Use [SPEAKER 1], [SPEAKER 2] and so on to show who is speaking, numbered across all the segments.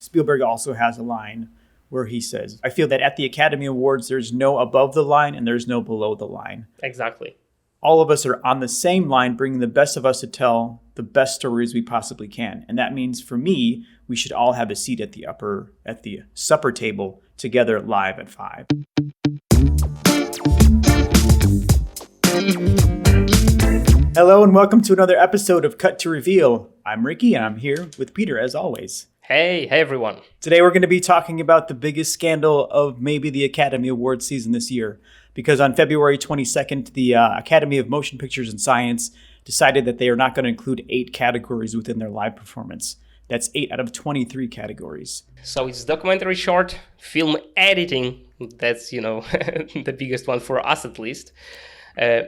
[SPEAKER 1] Spielberg also has a line where he says, I feel that at the Academy Awards, there's no above the line and there's no below the line.
[SPEAKER 2] Exactly.
[SPEAKER 1] All of us are on the same line, bringing the best of us to tell the best stories we possibly can. And that means for me, we should all have a seat at the supper table together live at 5. Hello and welcome to another episode of Cut to Reveal. I'm Ricky and I'm here with Peter as always.
[SPEAKER 2] Hey everyone.
[SPEAKER 1] Today we're going to be talking about the biggest scandal of maybe the Academy Awards season this year. Because on February 22nd, the Academy of Motion Pictures and Science decided that they are not going to include 8 categories within their live performance. That's 8 out of 23 categories.
[SPEAKER 2] So it's documentary short, film editing, that's, the biggest one for us at least,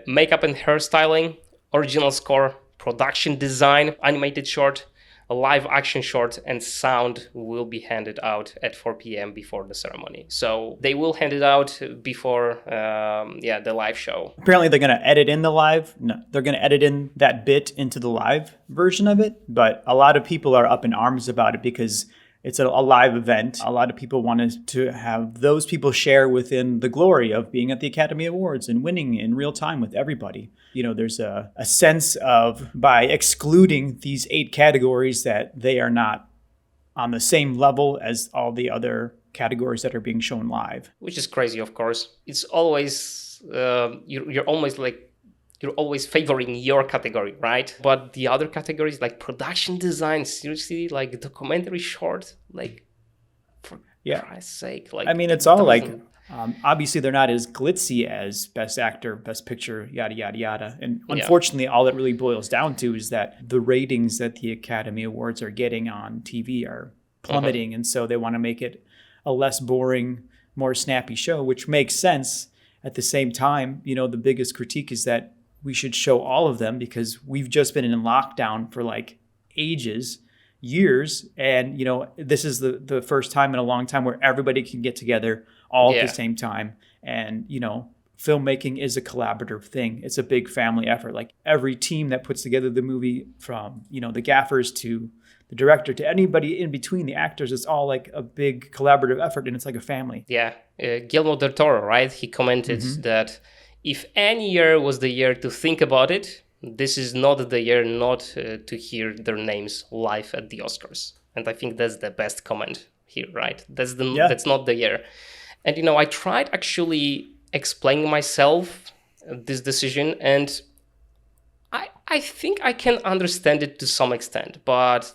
[SPEAKER 2] makeup and hairstyling, original score, production design, animated short, a live action short, and sound will be handed out at 4 p.m. before the ceremony. So they will hand it out before the live show.
[SPEAKER 1] Apparently they're going to edit in they're going to edit in that bit into the live version of it. But a lot of people are up in arms about it because it's a live event. A lot of people wanted to have those people share within the glory of being at the Academy Awards and winning in real time with everybody. There's a sense of, by excluding these 8 categories, that they are not on the same level as all the other categories that are being shown live.
[SPEAKER 2] Which is crazy, of course. It's always, you're always favoring your category, right? But the other categories like production design, seriously, like documentary short, like for Christ's sake.
[SPEAKER 1] It's all obviously they're not as glitzy as Best Actor, Best Picture, yada, yada, yada. And unfortunately, all it really boils down to is that the ratings that the Academy Awards are getting on TV are plummeting. And so they want to make it a less boring, more snappy show, which makes sense. At the same time, the biggest critique is that we should show all of them because we've just been in lockdown for years. And, this is the first time in a long time where everybody can get together all at the same time. And, filmmaking is a collaborative thing. It's a big family effort. Like every team that puts together the movie, from, the gaffers to the director to anybody in between, the actors, it's all like a big collaborative effort and it's like a family.
[SPEAKER 2] Yeah. Guillermo del Toro, right? He commented that if any year was the year to think about it, this is not the year not to hear their names live at the Oscars. And I think that's the best comment here, right? That's not the year. And, I tried actually explaining myself this decision, and I think I can understand it to some extent. But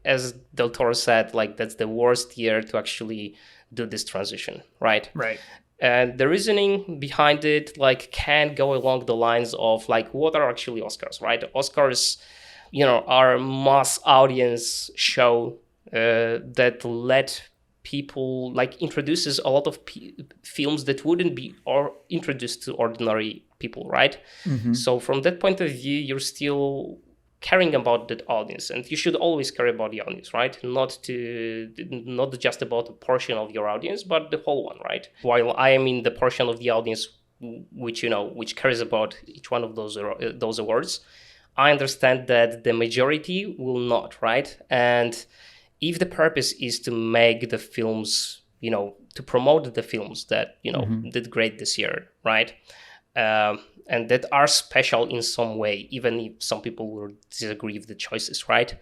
[SPEAKER 2] as Del Toro said, that's the worst year to actually do this transition, right?
[SPEAKER 1] Right.
[SPEAKER 2] And the reasoning behind it, can go along the lines of, what are actually Oscars, right? Oscars, are a mass audience show that let people, introduces a lot of films that wouldn't be introduced to ordinary people, right? Mm-hmm. So from that point of view, you're still caring about that audience, and you should always care about the audience, right? Not just about a portion of your audience, but the whole one, right? While I am in the portion of the audience which cares about each one of those awards, I understand that the majority will not, right? And if the purpose is to make the films, to promote the films that did great this year, right? And that are special in some way, even if some people will disagree with the choices, right?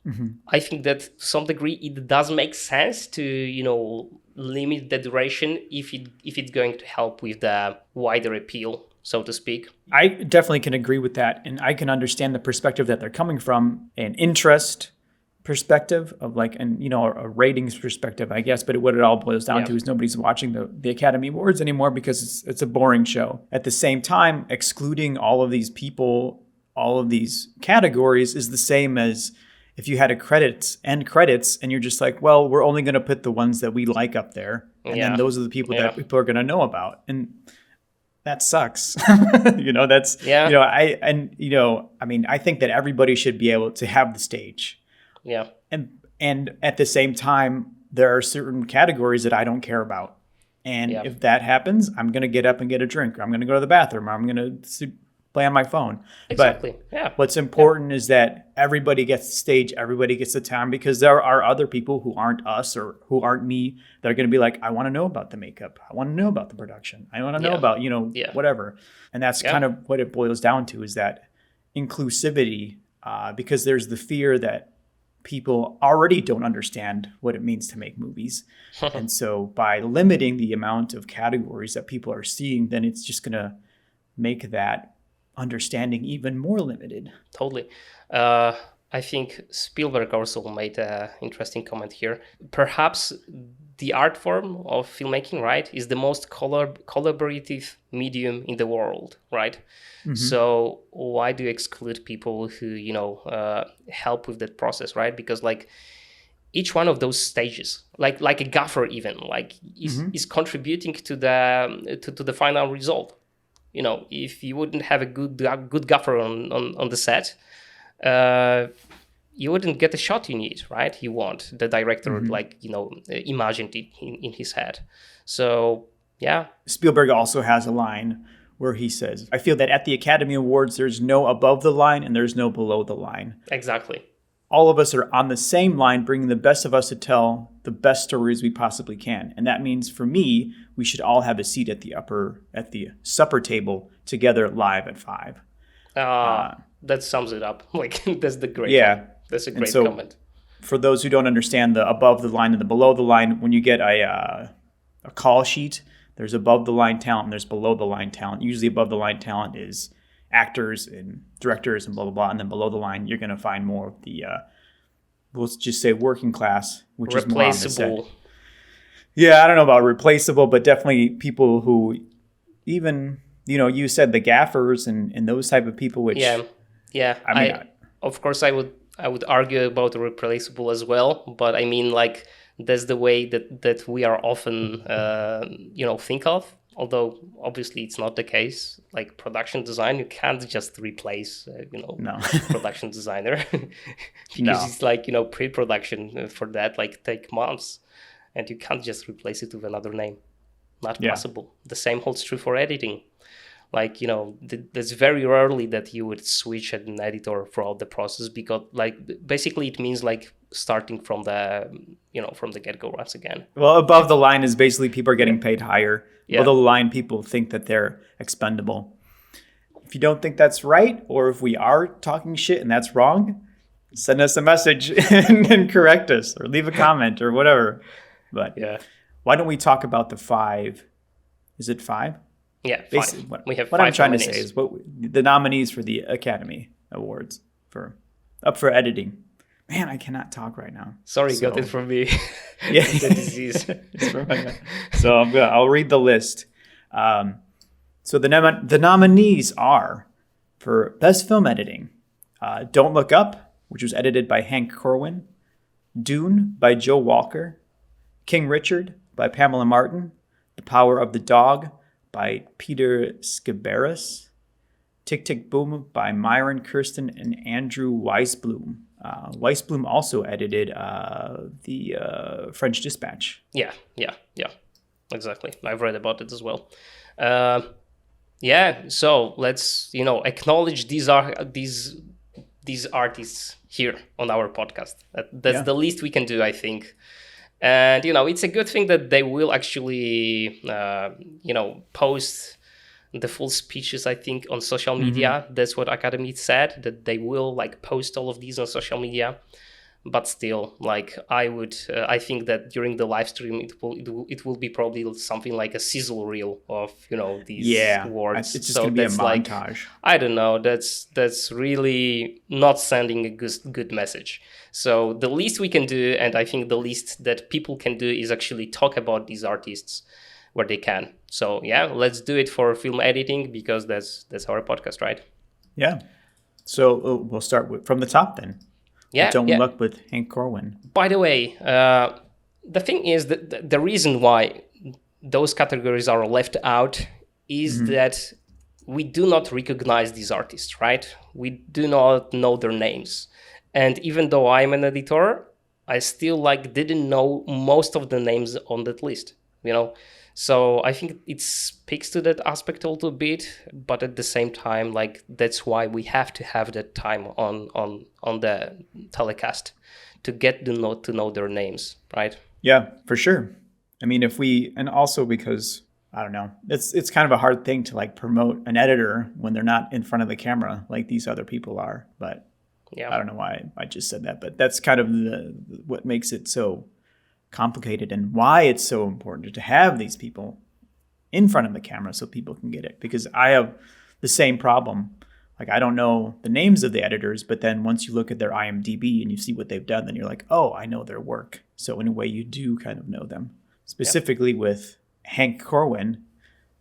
[SPEAKER 2] Mm-hmm. I think that to some degree it does make sense to, limit the duration if it's going to help with the wider appeal, so to speak.
[SPEAKER 1] I definitely can agree with that. And I can understand the perspective that they're coming from, an interest perspective of a ratings perspective, I guess. But what it all boils down to is nobody's watching the Academy Awards anymore because it's a boring show. At the same time, excluding all of these people, all of these categories is the same as if you had end credits, and you're just like, well, we're only going to put the ones that we like up there. And then those are the people that people are going to know about. And that sucks. I think that everybody should be able to have the stage.
[SPEAKER 2] Yeah.
[SPEAKER 1] And at the same time, there are certain categories that I don't care about. And if that happens, I'm going to get up and get a drink, or I'm going to go to the bathroom, or I'm going to play on my phone.
[SPEAKER 2] Exactly.
[SPEAKER 1] But
[SPEAKER 2] Yeah.
[SPEAKER 1] what's important is that everybody gets the stage, everybody gets the time, because there are other people who aren't us or who aren't me that are going to be like, I want to know about the makeup. I want to know about the production. I want to know about, whatever. And that's kind of what it boils down to, is that inclusivity, because there's the fear that people already don't understand what it means to make movies. And so by limiting the amount of categories that people are seeing, then it's just going to make that understanding even more limited.
[SPEAKER 2] Totally. I think Spielberg also made an interesting comment here. Perhaps the art form of filmmaking, right, is the most collaborative medium in the world, right? Mm-hmm. So why do you exclude people who, help with that process, right? Because like each one of those stages, like a gaffer even, is contributing to the final result. If you wouldn't have a good gaffer on the set, you wouldn't get the shot you need, right? You want the director imagined it in his head. So yeah.
[SPEAKER 1] Spielberg also has a line where he says, I feel that at the Academy Awards, there's no above the line and there's no below the line.
[SPEAKER 2] Exactly.
[SPEAKER 1] All of us are on the same line, bringing the best of us to tell the best stories we possibly can. And that means for me, we should all have a seat at the supper table together live at 5.
[SPEAKER 2] That sums it up. That's the great.
[SPEAKER 1] Yeah.
[SPEAKER 2] That's a great comment.
[SPEAKER 1] For those who don't understand the above the line and the below the line, when you get a call sheet, there's above the line talent and there's below the line talent. Usually above the line talent is actors and directors and blah, blah, blah. And then below the line, you're going to find more of the, we'll just say working class, which is more on the set. Yeah, I don't know about replaceable, but definitely people who even, you said the gaffers and those type of people, which...
[SPEAKER 2] Yeah. I mean, of course, I would argue about replaceable as well, but I mean, that's the way that we are often, think of. Although obviously it's not the case. Like production design, you can't just replace, production designer because it's pre-production for that take months, and you can't just replace it with another name. Not possible. The same holds true for editing. That's very rarely that you would switch an editor throughout the process, because basically it means starting from the get-go once again.
[SPEAKER 1] Well, above the line is basically people are getting paid higher. Yeah. Below the line, people think that they're expendable. If you don't think that's right, or if we are talking shit and that's wrong, send us a message and correct us, or leave a comment or whatever. But why don't we talk about the 5? Is it 5?
[SPEAKER 2] Yeah,
[SPEAKER 1] we have what 5 I'm trying nominees. To say is the nominees for the Academy Awards up for editing. Man, I cannot talk right now.
[SPEAKER 2] Sorry, got it from me.
[SPEAKER 1] Yeah,
[SPEAKER 2] it's a disease.
[SPEAKER 1] So I'll read the list. So the nominees are for Best Film Editing: Don't Look Up, which was edited by Hank Corwin; Dune by Joe Walker; King Richard by Pamela Martin; The Power of the Dog by Peter Sciberras; Tick Tick Boom by Myron, Kerstein, and Andrew Weisblum. Weisblum also edited the French Dispatch.
[SPEAKER 2] Yeah, exactly. I've read about it as well. So let's acknowledge these artists here on our podcast. That's the least we can do, I think. And it's a good thing that they will actually post the full speeches, I think, on social media. Mm-hmm. That's what Academy said, that they will post all of these on social media. But still, I think that during the live stream, it will be probably something like a sizzle reel of these awards.
[SPEAKER 1] It's just gonna be a montage.
[SPEAKER 2] I don't know. That's really not sending a good message. So the least we can do, and I think the least that people can do, is actually talk about these artists where they can. So let's do it for film editing, because that's our podcast, right?
[SPEAKER 1] Yeah. So we'll start from the top then. Don't Look with Hank Corwin.
[SPEAKER 2] By the way, the thing is that the reason why those categories are left out is that we do not recognize these artists, right? We do not know their names. And even though I'm an editor, I still didn't know most of the names on that list. So I think it speaks to that aspect a little bit, but at the same time, like that's why we have to have that time on the telecast to get to know their names, right?
[SPEAKER 1] Yeah, for sure. I mean, and also because I don't know, it's kind of a hard thing to like promote an editor when they're not in front of the camera like these other people are. But
[SPEAKER 2] Yeah.
[SPEAKER 1] I don't know why I just said that, but that's kind of what makes it so complicated and why it's so important to have these people in front of the camera so people can get it. Because I have the same problem. Like, I don't know the names of the editors, but then once you look at their IMDb and you see what they've done, then you're like, oh, I know their work. So in a way, you do kind of know them. Specifically with Hank Corwin,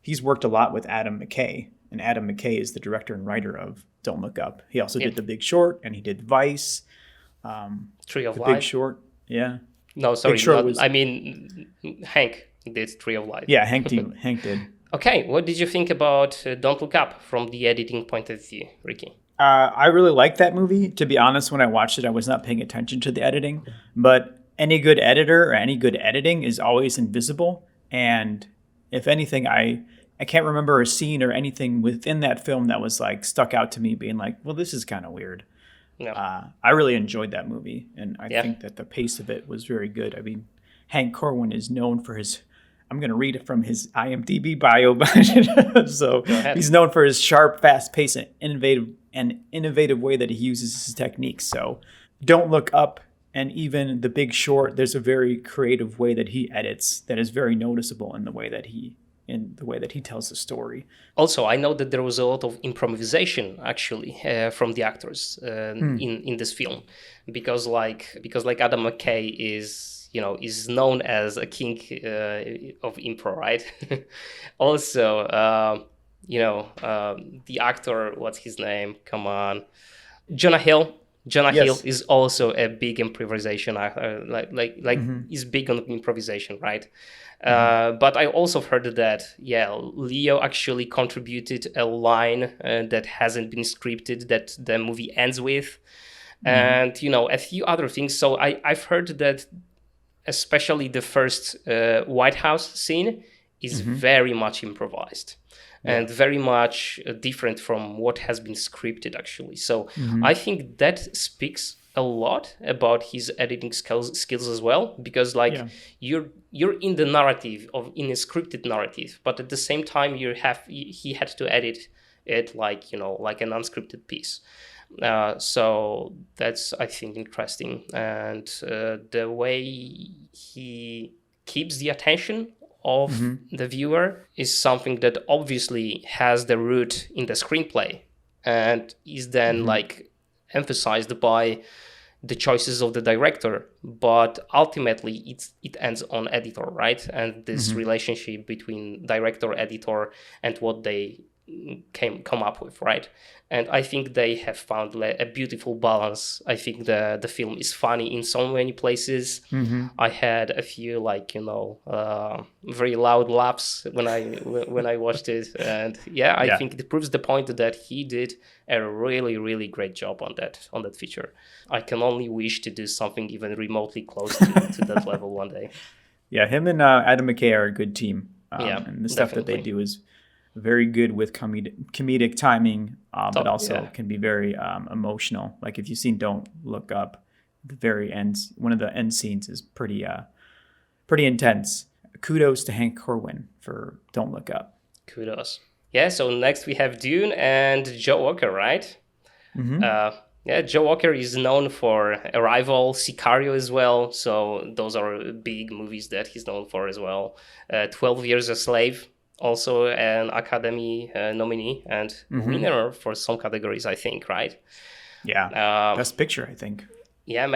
[SPEAKER 1] he's worked a lot with Adam McKay. And Adam McKay is the director and writer of Don't Look Up. He also did The Big Short, and he did Vice.
[SPEAKER 2] Tree of
[SPEAKER 1] The
[SPEAKER 2] Life.
[SPEAKER 1] Big Short, yeah.
[SPEAKER 2] No, sorry.
[SPEAKER 1] Big Short
[SPEAKER 2] I mean, Hank did Tree of Life.
[SPEAKER 1] Yeah, Hank did.
[SPEAKER 2] Okay, what did you think about Don't Look Up from the editing point of view, Ricky?
[SPEAKER 1] I really liked that movie. To be honest, when I watched it, I was not paying attention to the editing. But any good editor or any good editing is always invisible. And if anything, I can't remember a scene or anything within that film that was like stuck out to me being like, well, this is kind of weird.
[SPEAKER 2] No.
[SPEAKER 1] I really enjoyed that movie. And I think that the pace of it was very good. I mean, Hank Corwin is known for I'm going to read it from his IMDb bio, but so he's known for his sharp, fast pace and innovative way that he uses his techniques. So Don't Look Up and even The Big Short, there's a very creative way that he edits that is very noticeable in the way that he tells the story.
[SPEAKER 2] Also, I know that there was a lot of improvisation actually from the actors in this film, because Adam McKay is known as a king of improv, right? Also, the actor, what's his name? Come on, Jonah Hill. Hill is also a big improvisation actor, is big on improvisation, right? But I also heard that Leo actually contributed a line that hasn't been scripted that the movie ends with, and a few other things. So I've heard that especially the first White House scene is very much improvised and very much different from what has been scripted actually. So I think that speaks a lot about his editing skills as well, because you're in the narrative in a scripted narrative, but at the same time he had to edit it like an unscripted piece. So that's, I think, interesting, and the way he keeps the attention of the viewer is something that obviously has the root in the screenplay and is then emphasized by the choices of the director, but ultimately it ends on editor, right? And this relationship between director, editor, and what they come up with, right? And I think they have found a beautiful balance. I think the film is funny in so many places. I had a few very loud laughs when I watched it, and I think it proves the point that he did a really, really great job on that feature. I can only wish to do something even remotely close to that level one day. Yeah,
[SPEAKER 1] him and Adam McKay are a good team. And the stuff that they do is very good with comedic timing, but also can be very emotional. Like if you've seen Don't Look Up, the very end, one of the end scenes is pretty intense. Kudos to Hank Corwin for Don't Look Up.
[SPEAKER 2] Kudos. Yeah, so next we have Dune and Joe Walker, right? Joe Walker is known for Arrival, Sicario as well. So those are big movies that he's known for as well. 12 Years a Slave, also an Academy nominee and winner for some categories, I think, right?
[SPEAKER 1] Yeah, Best Picture, I think.
[SPEAKER 2] Yeah,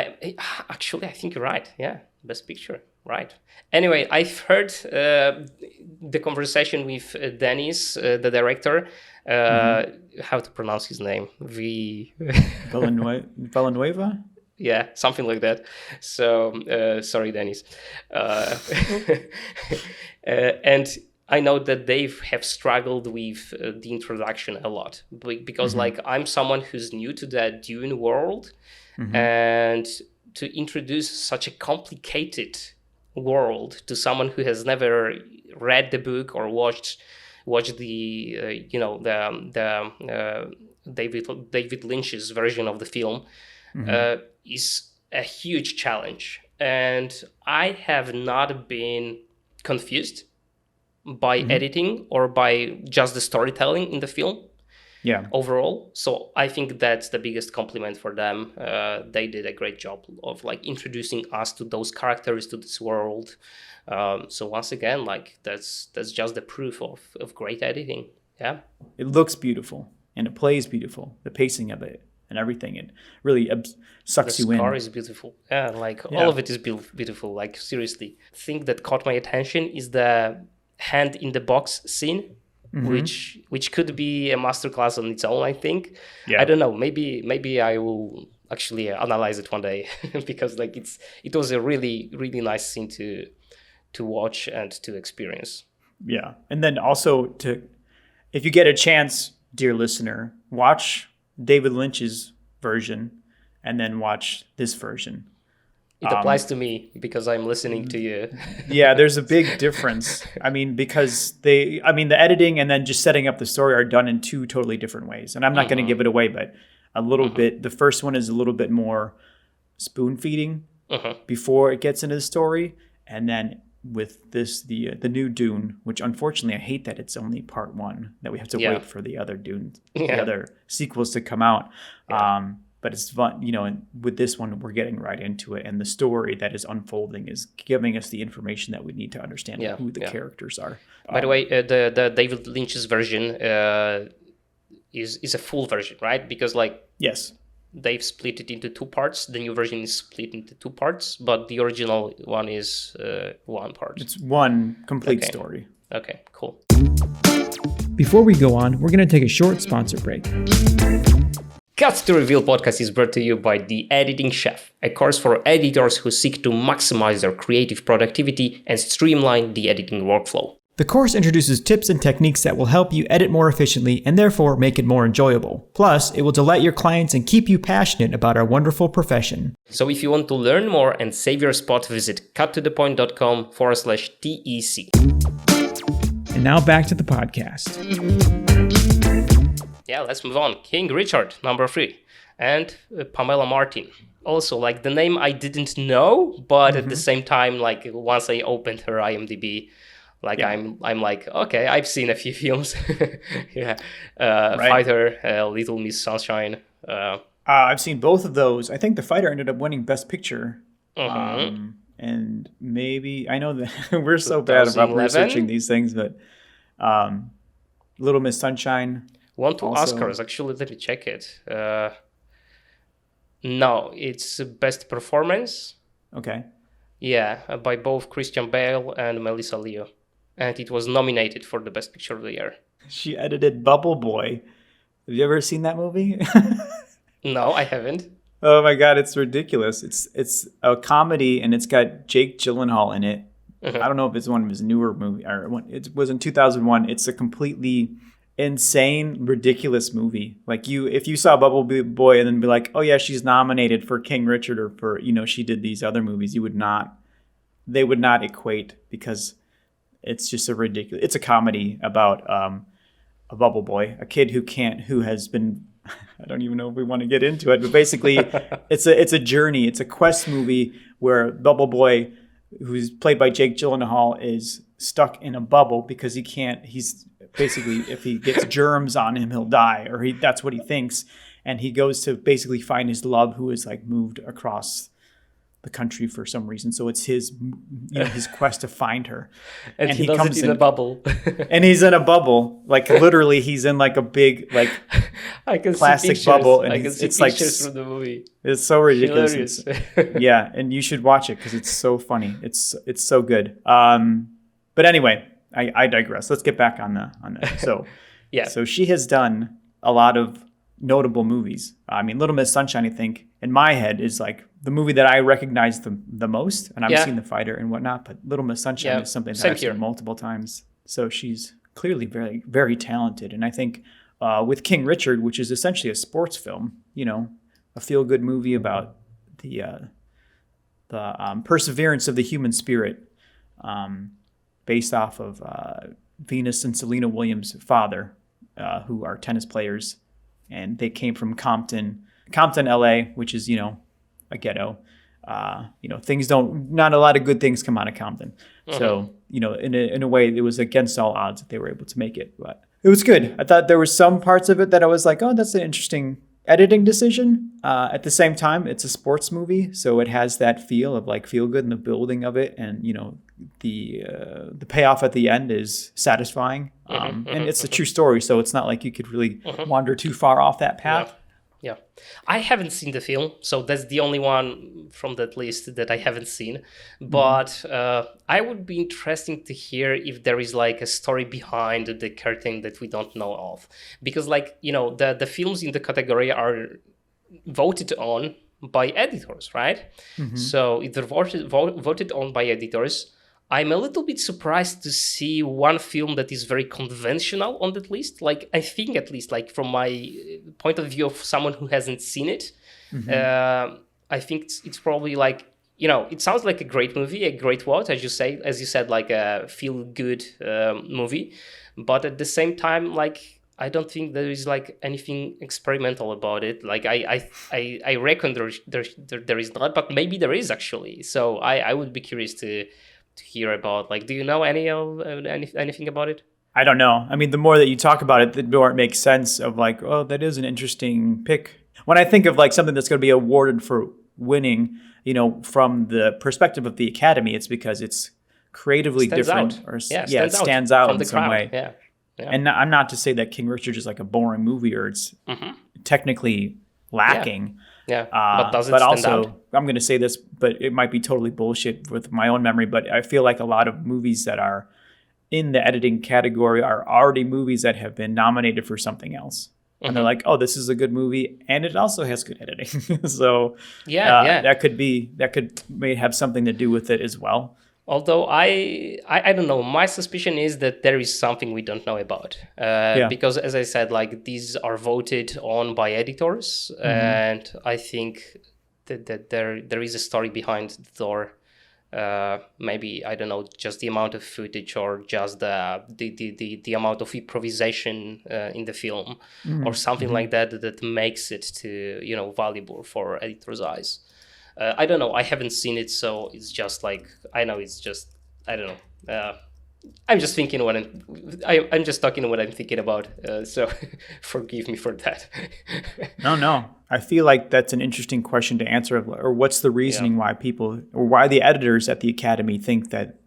[SPEAKER 2] actually, I think you're right. Yeah, Best Picture, right. Anyway, I've heard the conversation with Dennis, the director, how to pronounce his name?
[SPEAKER 1] Villanueva?
[SPEAKER 2] Yeah, something like that. So, sorry, Dennis. And I know that they have struggled with the introduction a lot because I'm someone who's new to that Dune world, and to introduce such a complicated world to someone who has never read the book or watched the David Lynch's version of the film is a huge challenge. And I have not been confused by editing or by just the storytelling in the film.
[SPEAKER 1] Yeah.
[SPEAKER 2] Overall. So I think that's the biggest compliment for them. They did a great job of like introducing us to those characters, to this world. So once again, like that's just the proof of great editing. Yeah.
[SPEAKER 1] It looks beautiful and it plays beautiful. The pacing of it and everything, it really sucks you in.
[SPEAKER 2] The score is beautiful. Yeah, like all of it is beautiful. Like seriously, the thing that caught my attention is the hand in the box scene. Which could be a masterclass on its own, I think. Yeah. I don't know. Maybe I will actually analyze it one day because like it was a really, really nice scene to watch and to experience.
[SPEAKER 1] Yeah. And then also if you get a chance, dear listener, watch David Lynch's version and then watch this version.
[SPEAKER 2] It applies to me because I'm listening to you.
[SPEAKER 1] Yeah, there's a big difference. I mean, because the editing and then just setting up the story are done in two totally different ways. And I'm not going to give it away, but a little bit. The first one is a little bit more spoon feeding before it gets into the story. And then with this, the new Dune, which unfortunately I hate that it's only part one, that we have to wait for the other Dune, the other sequels to come out. Yeah. But it's fun, and with this one, we're getting right into it. And the story that is unfolding is giving us the information that we need to understand who the characters are.
[SPEAKER 2] By the way, the David Lynch's version is a full version, right? Because
[SPEAKER 1] yes,
[SPEAKER 2] they've split it into two parts. The new version is split into two parts, but the original one is one part.
[SPEAKER 1] It's one complete story.
[SPEAKER 2] Okay, cool.
[SPEAKER 1] Before we go on, we're going to take a short sponsor break.
[SPEAKER 2] Cut to Reveal podcast is brought to you by The Editing Chef, a course for editors who seek to maximize their creative productivity and streamline the editing workflow.
[SPEAKER 1] The course introduces tips and techniques that will help you edit more efficiently and therefore make it more enjoyable. Plus, it will delight your clients and keep you passionate about our wonderful profession.
[SPEAKER 2] So if you want to learn more and save your spot, visit cuttothepoint.com/TEC.
[SPEAKER 1] And now back to the podcast.
[SPEAKER 2] Yeah, let's move on. King Richard, number 3, and Pamela Martin. Also, the name I didn't know, but at the same time, once I opened her IMDb, I'm like, okay, I've seen a few films. Fighter, Little Miss Sunshine.
[SPEAKER 1] I've seen both of those. I think The Fighter ended up winning Best Picture. And maybe, I know that we're so bad about researching these things, but Little Miss Sunshine.
[SPEAKER 2] Won 2 Oscars. Actually, let me check it. No, it's Best Performance.
[SPEAKER 1] Okay.
[SPEAKER 2] Yeah, by both Christian Bale and Melissa Leo. And it was nominated for the Best Picture of the Year.
[SPEAKER 1] She edited Bubble Boy. Have you ever seen that movie?
[SPEAKER 2] No, I haven't.
[SPEAKER 1] Oh my God, it's ridiculous. It's a comedy and it's got Jake Gyllenhaal in it. I don't know if it's one of his newer movies or it was in 2001. It's a completely insane, ridiculous movie. If you saw Bubble Boy and then be like, oh yeah, she's nominated for King Richard or for, she did these other movies, they would not equate because it's just it's a comedy about a bubble boy, a kid who has been, I don't even know if we want to get into it, but basically it's a journey. It's a quest movie where Bubble Boy, who's played by Jake Gyllenhaal, is stuck in a bubble because he's basically, if he gets germs on him, he'll die, or that's what he thinks. And he goes to basically find his love, who is moved across the country for some reason. So it's his quest to find her.
[SPEAKER 2] And he comes in a bubble.
[SPEAKER 1] And he's in a bubble. Literally he's in a big
[SPEAKER 2] I can
[SPEAKER 1] plastic
[SPEAKER 2] see
[SPEAKER 1] bubble. And
[SPEAKER 2] it's pictures from the movie.
[SPEAKER 1] It's so ridiculous. Yeah, and you should watch it because it's so funny. It's so good. But anyway, I digress. Let's get back on that. So
[SPEAKER 2] yeah.
[SPEAKER 1] So she has done a lot of notable movies. I mean, Little Miss Sunshine, I think, in my head is the movie that I recognize the most, and I've seen The Fighter and whatnot, but Little Miss Sunshine is something that I've seen multiple times. So she's clearly very, very talented. And I think with King Richard, which is essentially a sports film, a feel-good movie about the perseverance of the human spirit, based off of Venus and Serena Williams' father, who are tennis players, and they came from Compton, LA, which is a ghetto. Not a lot of good things come out of Compton. Mm-hmm. So in a way, it was against all odds that they were able to make it, but it was good. I thought there were some parts of it that I was like, oh, that's an interesting editing decision. At the same time, it's a sports movie, so it has that feel of like feel good in the building of it, and the payoff at the end is satisfying. And it's a true story, so it's not like you could really wander too far off that path.
[SPEAKER 2] Yeah, I haven't seen the film, so that's the only one from that list that I haven't seen. But I would be interested to hear if there is like a story behind the curtain that we don't know of, because the films in the category are voted on by editors, right? So if they're voted on by editors, I'm a little bit surprised to see one film that is very conventional on that list. Like, I think at least, like from my point of view of someone who hasn't seen it, I think it's probably like, it sounds like a great movie, a great watch, as you said, like a feel-good movie. But at the same time, like, I don't think there is like anything experimental about it. Like, I reckon there is not, but maybe there is actually. So I would be curious to hear about, like, do you know anything about it?
[SPEAKER 1] I don't know. I mean, the more that you talk about it, the more it makes sense of like, oh, that is an interesting pick. When I think of like something that's going to be awarded for winning, from the perspective of the Academy, it's because it's creatively different stands out in some way. Yeah. And I'm not to say that King Richard is like a boring movie or it's technically lacking.
[SPEAKER 2] Yeah, but does it stand
[SPEAKER 1] also,
[SPEAKER 2] out?
[SPEAKER 1] I'm going to say this, but it might be totally bullshit with my own memory, but I feel like a lot of movies that are in the editing category are already movies that have been nominated for something else. And they're like, oh, this is a good movie, and it also has good editing. So that may have something to do with it as well.
[SPEAKER 2] Although I don't know, my suspicion is that there is something we don't know about. Because as I said, like, these are voted on by editors, and I think that there is a story behind the door. Maybe, I don't know, just the amount of footage or just the amount of improvisation in the film or something like that makes it to valuable for editors' eyes. I don't know. I haven't seen it, so it's just like, I know it's just, I don't know. I'm just thinking I'm just talking what I'm thinking about. So forgive me for that.
[SPEAKER 1] No. I feel like that's an interesting question to answer. Or what's the reasoning why people, or why the editors at the Academy think that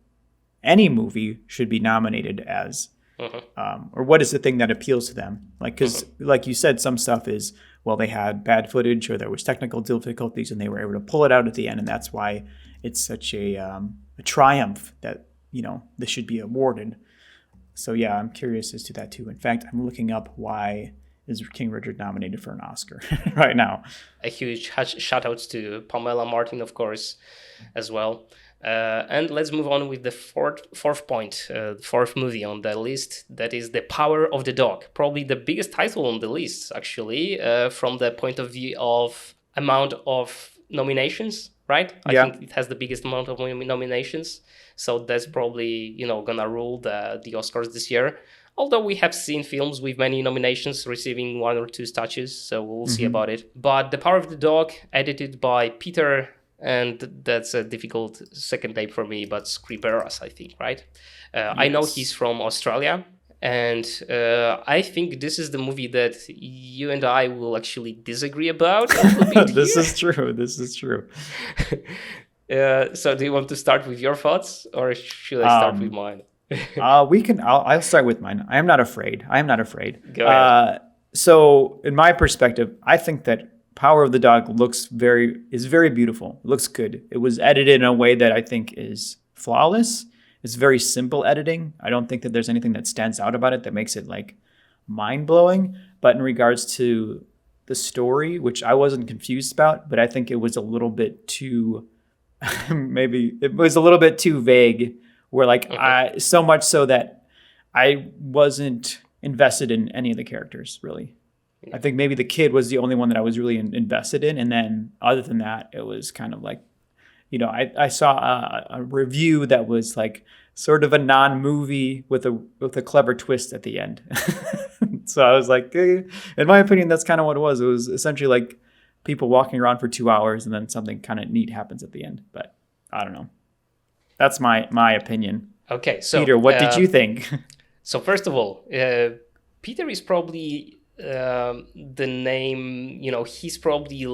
[SPEAKER 1] any movie should be nominated as, or what is the thing that appeals to them? Like, because like you said, some stuff is, well, they had bad footage or there was technical difficulties and they were able to pull it out at the end. And that's why it's such a triumph that, this shout be awarded. So yeah, I'm curious as to that too. In fact, I'm looking up why is King Richard nominated for an Oscar right now.
[SPEAKER 2] A huge shout out to Pamela Martin, of course, as well. And let's move on with the fourth point, the fourth movie on the list. That is The Power of the Dog. Probably the biggest title on the list, actually, from the point of view of amount of nominations, right? I think it has the biggest amount of nominations. So that's probably, gonna rule the Oscars this year. Although we have seen films with many nominations receiving 1 or 2 statues, so we'll see about it. But The Power of the Dog, edited by Peter, and that's a difficult second name for me, but Sciberras, I think, right? I know he's from Australia, and I think this is the movie that you and I will actually disagree about a little bit.
[SPEAKER 1] This is true.
[SPEAKER 2] So do you want to start with your thoughts, or should I start with mine?
[SPEAKER 1] I'll start with mine. I am not afraid.
[SPEAKER 2] Go ahead.
[SPEAKER 1] So in my perspective, I think that Power of the Dog is very beautiful. It looks good. It was edited in a way that I think is flawless. It's very simple editing. I don't think that there's anything that stands out about it that makes it like mind-blowing. But in regards to the story, which I wasn't confused about, but I think it was a little bit too vague, where like so much so that I wasn't invested in any of the characters, really. I think maybe the kid was the only one that I was really invested in. And then other than that, it was kind of like, I saw a review that was like sort of a non-movie with a clever twist at the end. So I was like, in my opinion, that's kind of what it was. It was essentially like people walking around for 2 hours and then something kind of neat happens at the end. But I don't know. That's my opinion.
[SPEAKER 2] Okay, so
[SPEAKER 1] Peter, what did you think?
[SPEAKER 2] So first of all, Peter is probably the name. He's probably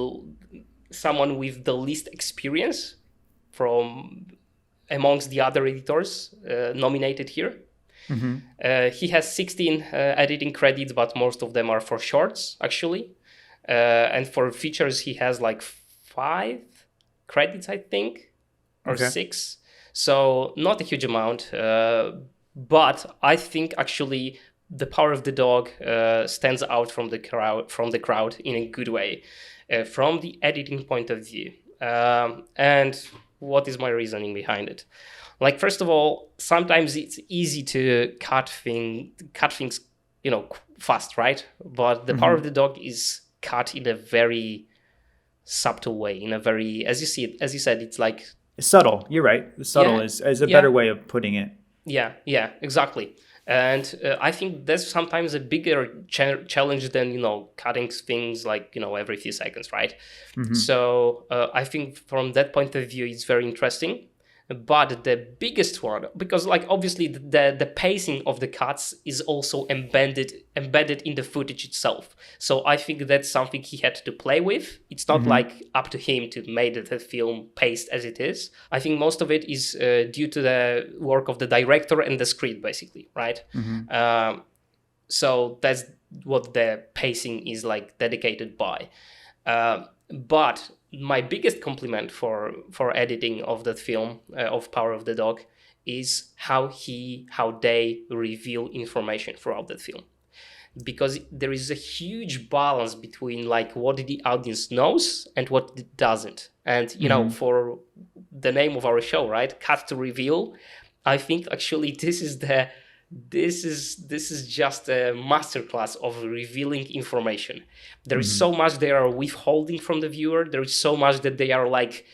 [SPEAKER 2] someone with the least experience from amongst the other editors nominated here. He has 16 editing credits, but most of them are for shorts, actually. And for features, he has like 5 credits, I think, or 6. So not a huge amount. But I think actually the Power of the Dog stands out from the crowd in a good way, from the editing point of view. And what is my reasoning behind it? Like, first of all, sometimes it's easy to cut things, fast, right? But the Power of the Dog is cut in a very subtle way, in a very, as you said, it's like
[SPEAKER 1] subtle. You're right. Subtle is a better way of putting it.
[SPEAKER 2] Yeah, exactly. And I think that's sometimes a bigger challenge than, cutting things like, every few seconds, right? So I think from that point of view, it's very interesting. But the biggest one, because like obviously the pacing of the cuts is also embedded in the footage itself. So I think that's something he had to play with. It's not like up to him to make the film paced as it is. I think most of it is due to the work of the director and the script, basically, right? So that's what the pacing is like dedicated by. But my biggest compliment for editing of that film, of Power of the Dog, is how they reveal information throughout that film. Because there is a huge balance between like what the audience knows and what it doesn't. And, for the name of our show, right? Cut to Reveal, I think actually this is just a masterclass of revealing information. There is so much they are withholding from the viewer. There is so much that they are like,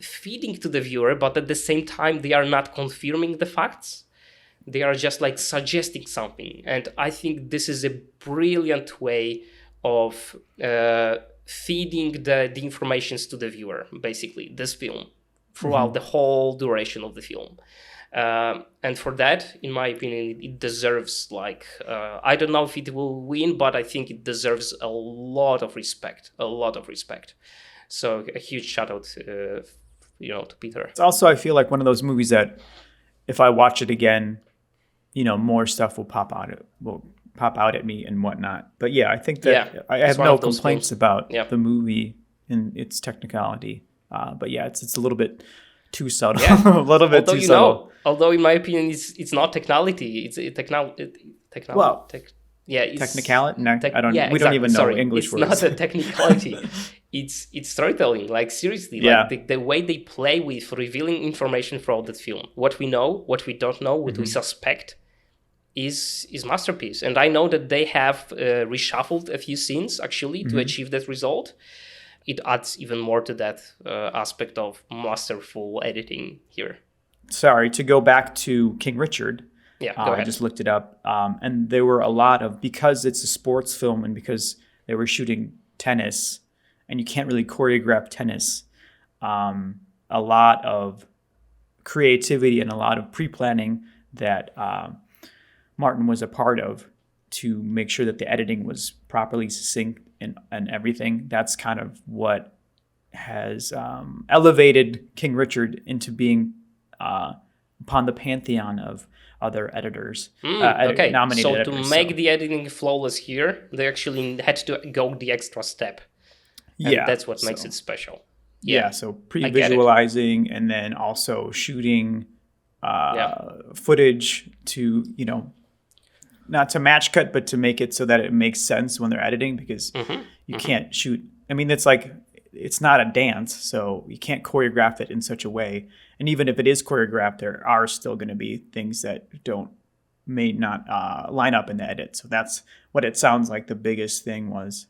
[SPEAKER 2] feeding to the viewer, but at the same time, they are not confirming the facts. They are just like suggesting something. And I think this is a brilliant way of feeding the informations to the viewer, basically, this film, throughout the whole duration of the film. And for that, in my opinion, it deserves I don't know if it will win, but I think it deserves a lot of respect. So a huge shout out to Peter.
[SPEAKER 1] It's also, I feel like one of those movies that if I watch it again, more stuff will pop out at me and whatnot. But yeah, I think that I have no complaints about the movie and its technicality. But yeah, it's a little bit too subtle. A little bit too subtle.
[SPEAKER 2] Although in my opinion, it's not technicality. It's technicality.
[SPEAKER 1] Technicality? No, I don't.
[SPEAKER 2] Yeah,
[SPEAKER 1] we don't even know English words.
[SPEAKER 2] It's not a technicality. it's storytelling. Like seriously, like the way they play with revealing information throughout that film. What we know, what we don't know, what we suspect, is masterpiece. And I know that they have reshuffled a few scenes actually to achieve that result. It adds even more to that aspect of masterful editing here.
[SPEAKER 1] Sorry, to go back to King Richard.
[SPEAKER 2] Yeah, go ahead.
[SPEAKER 1] I just looked it up. And there were a lot of, because it's a sports film and because they were shooting tennis, and you can't really choreograph tennis, a lot of creativity and a lot of pre-planning that Martin was a part of to make sure that the editing was properly succinct and everything. That's kind of what has elevated King Richard into being upon the pantheon of other editors.
[SPEAKER 2] Okay,
[SPEAKER 1] nominated
[SPEAKER 2] so
[SPEAKER 1] editors,
[SPEAKER 2] to make the editing flawless here, they actually had to go the extra step. And that's what makes it special.
[SPEAKER 1] Yeah, so pre-visualizing and then also shooting footage to, not to match cut, but to make it so that it makes sense when they're editing, because you can't shoot. I mean, it's not a dance, so you can't choreograph it in such a way. And even if it is choreographed, there are still going to be things that may not line up in the edit. So that's what it sounds like the biggest thing was,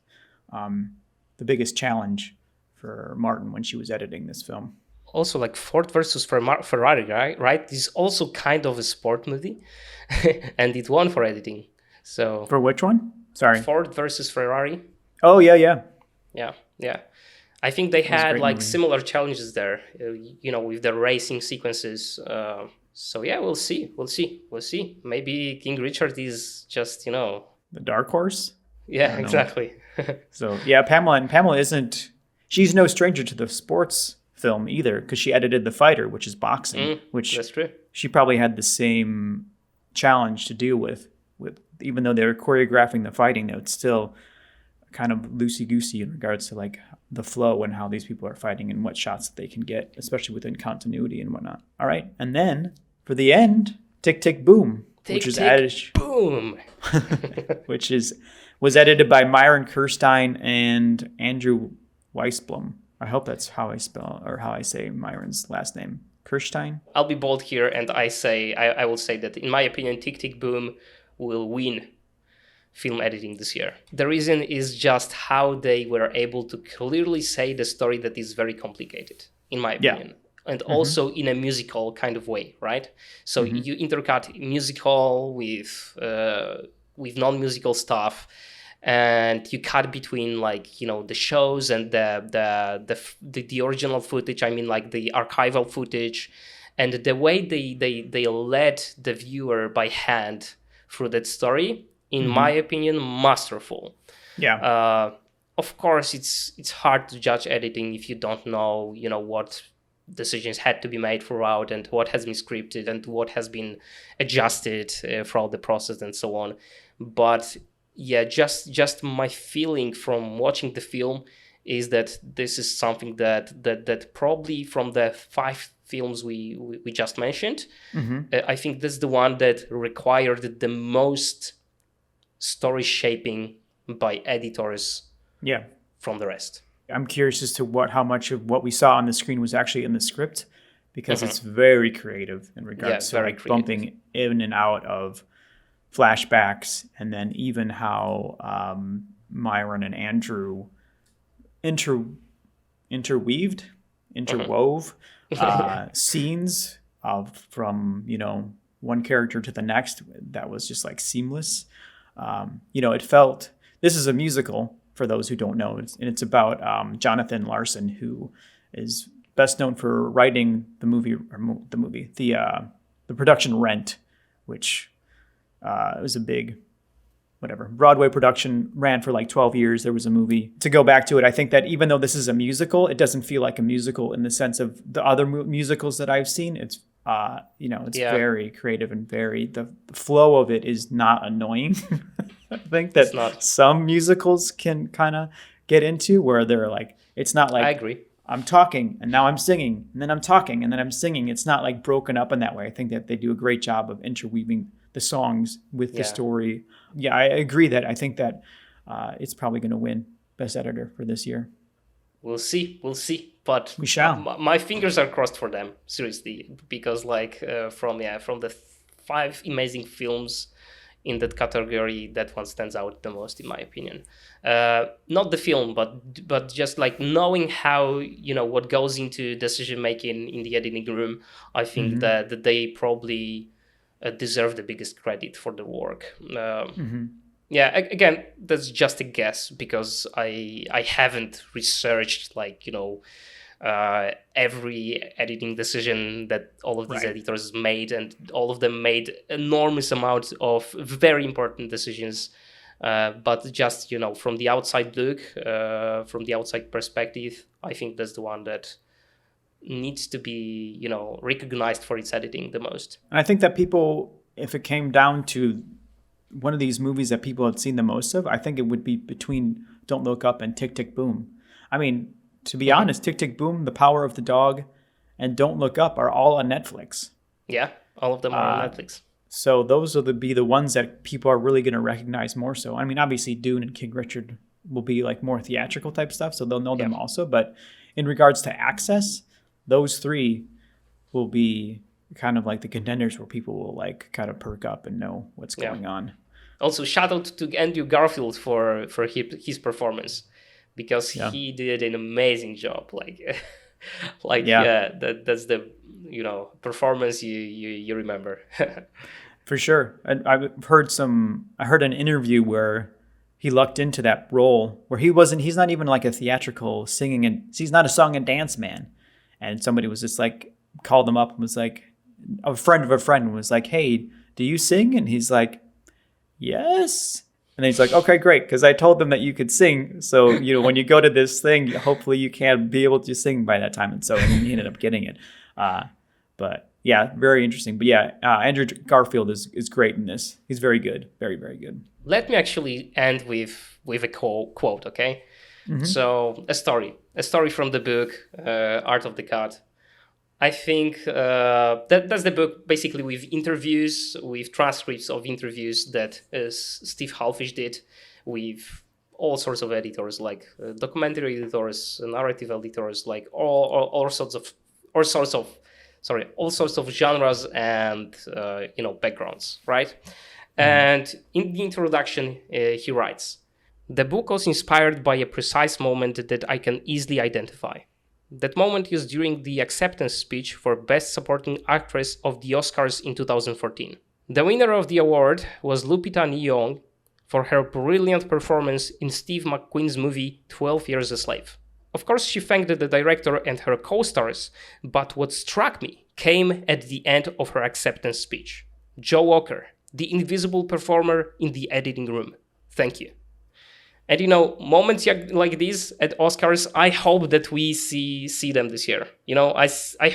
[SPEAKER 1] the biggest challenge for Martin when she was editing this film.
[SPEAKER 2] also like Ford versus Ferrari, right? This is also kind of a sport movie, and it won for editing. So
[SPEAKER 1] For which one? Sorry.
[SPEAKER 2] Ford versus Ferrari.
[SPEAKER 1] Oh, yeah.
[SPEAKER 2] Yeah. I think they
[SPEAKER 1] That was a
[SPEAKER 2] had
[SPEAKER 1] great
[SPEAKER 2] like
[SPEAKER 1] movie.
[SPEAKER 2] similar challenges there, with the racing sequences. So yeah, we'll see. Maybe King Richard is just,
[SPEAKER 1] The Dark Horse? I
[SPEAKER 2] yeah,
[SPEAKER 1] don't know.
[SPEAKER 2] exactly.
[SPEAKER 1] So, yeah, Pamela isn't, she's no stranger to the sports film either, because she edited The Fighter, which is boxing, which
[SPEAKER 2] That's true.
[SPEAKER 1] she probably had the same challenge to deal with even though they were choreographing the fighting, though it's still kind of loosey-goosey in regards to like the flow and how these people are fighting and what shots that they can get, especially within continuity and whatnot. All right, and then for the end, Tick Tick Boom, which is added,
[SPEAKER 2] Boom.
[SPEAKER 1] was edited by Myron, Kerstein, and Andrew Weisblum. I hope that's how I spell or how I say Myron's last name. Kerstein.
[SPEAKER 2] I'll be bold here, and I will say that in my opinion, Tick Tick Boom will win film editing this year. The reason is just how they were able to clearly say the story that is very complicated, in my opinion. And also in a musical kind of way, right? So you intercut musical with non-musical stuff, and you cut between the shows and the original footage. I mean, like the archival footage, and the way they led the viewer by hand through that story. In my opinion, masterful.
[SPEAKER 1] Yeah.
[SPEAKER 2] Of course, it's hard to judge editing if you don't know, what decisions had to be made throughout and what has been scripted and what has been adjusted throughout the process and so on. But yeah, just my feeling from watching the film is that this is something that probably from the 5 films we just mentioned, I think that's the one that required the most story shaping by editors from the rest.
[SPEAKER 1] I'm curious as to how much of what we saw on the screen was actually in the script, because it's very creative in regards to like bumping in and out of flashbacks, and then even how Myron and Andrew interwove scenes from one character to the next that was just like seamless. It felt, this is a musical for those who don't know, and it's about Jonathan Larson, who is best known for writing the production Rent, which was a big Broadway production, ran for like 12 years. There was a movie. To go back to it, I think that even though this is a musical, it doesn't feel like a musical in the sense of the other musicals that I've seen. It's very creative and the flow of it is not annoying. I think that some musicals can kind of get into where they're like, it's not like,
[SPEAKER 2] I agree,
[SPEAKER 1] I'm talking and now I'm singing and then I'm talking and then I'm singing. It's not like broken up in that way. I think that they do a great job of interweaving the songs with the story. Yeah, I agree that I think that it's probably going to win Best Editor for this year.
[SPEAKER 2] We'll see. But
[SPEAKER 1] we shall.
[SPEAKER 2] My fingers are crossed for them, seriously, because from the 5 amazing films in that category, that one stands out the most, in my opinion. Not the film, but just like knowing how, what goes into decision making in the editing room. I think that they probably deserve the biggest credit for the work. Yeah, again, that's just a guess because I haven't researched every editing decision that all of these editors made, and all of them made enormous amounts of very important decisions. But just, from the outside look, from the outside perspective, I think that's the one that needs to be, recognized for its editing the most.
[SPEAKER 1] And I think that people, if it came down to one of these movies that people had seen the most of, I think it would be between Don't Look Up and Tick Tick Boom. I mean, to be honest, Tick Tick Boom, The Power of the Dog, and Don't Look Up are all on Netflix.
[SPEAKER 2] Yeah, all of them are on Netflix.
[SPEAKER 1] So those will be the ones that people are really going to recognize more so. I mean, obviously Dune and King Richard will be like more theatrical type stuff, so they'll know them also. But in regards to access, those 3 will be kind of like the contenders where people will like kind of perk up and know what's going on.
[SPEAKER 2] Also, shout out to Andrew Garfield for his performance, because he did an amazing job. Like,
[SPEAKER 1] Yeah.
[SPEAKER 2] that's the, performance you remember.
[SPEAKER 1] For sure. I heard an interview where he lucked into that role where he's not even like a theatrical singing, and he's not a song and dance man. And somebody was just like, called him up and was like, a friend of a friend was like, hey, do you sing? And he's like, yes. And he's like, okay, great. Because I told them that you could sing. So, when you go to this thing, hopefully you can be able to sing by that time. And so he ended up getting it. But yeah, very interesting. But yeah, Andrew Garfield is great in this. He's very good. Very, very good.
[SPEAKER 2] Let me actually end with a quote, okay? Mm-hmm. So a story from the book, Art of the Cut. I think that's the book basically with interviews, with transcripts of interviews that Steve Halfish did with all sorts of editors, like documentary editors, narrative editors, like all sorts of genres and backgrounds, right? Mm-hmm. And in the introduction, he writes, "The book was inspired by a precise moment that I can easily identify. That moment is during the acceptance speech for Best Supporting Actress of the Oscars in 2014. The winner of the award was Lupita Nyong'o for her brilliant performance in Steve McQueen's movie 12 Years a Slave. Of course, she thanked the director and her co-stars, but what struck me came at the end of her acceptance speech. Joe Walker, the invisible performer in the editing room. Thank you." And moments like these at Oscars, I hope that we see them this year. I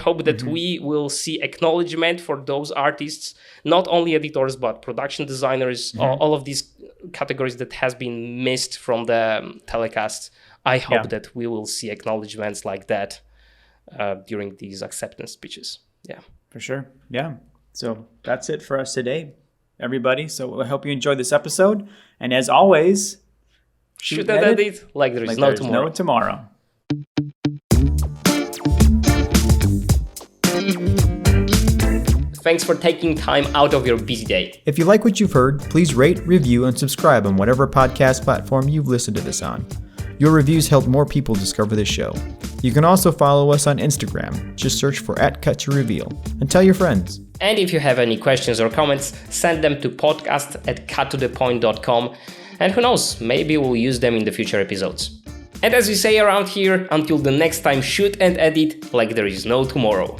[SPEAKER 2] hope that we will see acknowledgement for those artists, not only editors, but production designers, all of these categories that has been missed from the telecast. I hope that we will see acknowledgements like that during these acceptance speeches. Yeah.
[SPEAKER 1] For sure. Yeah. So that's it for us today, everybody. So I hope you enjoyed this episode. And as always,
[SPEAKER 2] shoot and edit like there is no tomorrow. Thanks for taking time out of your busy day.
[SPEAKER 1] If you like what you've heard, please rate, review, and subscribe on whatever podcast platform you've listened to this on. Your reviews help more people discover this show. You can also follow us on Instagram. Just search for @CutToReveal and tell your friends.
[SPEAKER 2] And if you have any questions or comments, send them to podcast@cuttothepoint.com. And who knows, maybe we'll use them in the future episodes. And as we say around here, until the next time, shoot and edit like there is no tomorrow.